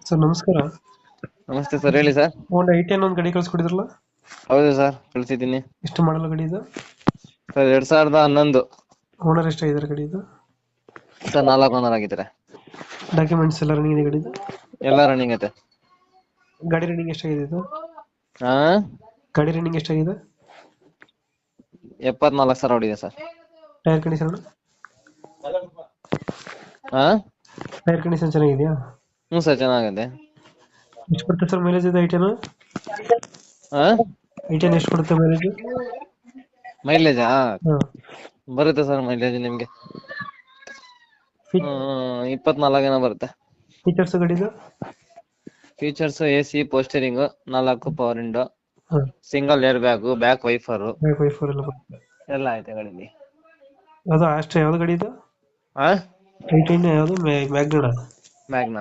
Sir ನಮಸ್ಕಾರ. ನಮಸ್ತೆ sir, ಹೇಳಿ ಸರ್. ಒಂದು ಐಟೆನ್ ಒಂದು ಗಾಡಿ ಕಳ್ಸಿಕೊಡಿದ್ರಲ್ಲ, ಹೌದು ಸರ್, ಕಳ್ಸಿದ್ದೀನಿ ಎಷ್ಟು ಮಾಡಲ್ಲ ಗಾಡಿ ಇದು? ಸರ್. 2011 ಓನರ್ ಎಷ್ಟಾಗಿದ್ದಾರೆ ಗಾಡಿ ಇದು? ಸರ್. 4 ಓನರ್ ಆಗಿದ್ದಾರೆ. ಡಾಕ್ಯುಮೆಂಟ್ಸ್ ಎಲ್ಲ ರನ್ನಿಂಗ್ ಇದೆ ಗಾಡಿದು? ಎಲ್ಲ ರನ್ನಿಂಗ್ ಐತೆ. ಗಾಡಿ ರನ್ನಿಂಗ್ ಎಷ್ಟಾಗಿದೆ ಇದು? ಹಾ, ಗಾಡಿ ರನ್ನಿಂಗ್ ಎಷ್ಟಾಗಿದೆ? 74,000 ಹೊಡಿದೆ ಸರ್. Tyre condition? ಹಾ, ಟೈರ್ ಕಂಡೀಷನ್ ಚೆನ್ನಾಗಿದೆಯಾ? ಹ್ಞೂ ಸರ್, ಚೆನ್ನಾಗಿದೆ. ಎಷ್ಟು ಕೊಡುತ್ತೆ ಸರ್ ಮೈಲೇಜ್ ಇದು ಐಟೆನ್? ಹಾ, ಐಟೆನ್ ಎಷ್ಟು ಕೊಡುತ್ತೆ ಮೈಲೇಜ್? ಮೈಲೇಜಾ ಹಾಂ. ಬರುತ್ತೆ ಸರ್. ಮೈಲೇಜ್ ನಿಮ್ಗೆ 24 ಏನೋ ಬರುತ್ತೆ. ಫೀಚರ್ಸ್ ಗಾಡಿದು? ಫೀಚರ್ಸ್ AC, ಪೋಸ್ಟರಿಂಗ್, 4 ಪವರ್ ವಿಂಡೋ, ಹಾಂ. Single air bag, back wiper wiper ಎಲ್ಲ ಬರುತ್ತೆ. ಎಲ್ಲ ಐತೆ ಗಾಡಿಲಿ. ಅದು ಅಷ್ಟೇ ಯಾವ್ದು ಗಾಡಿ ಇದು? ಹಾ, ಐಟೆನ್ ಯಾವುದು ಮ್ಯಾಗ್ನಾ? ಮ್ಯಾಗ್ನಮ್.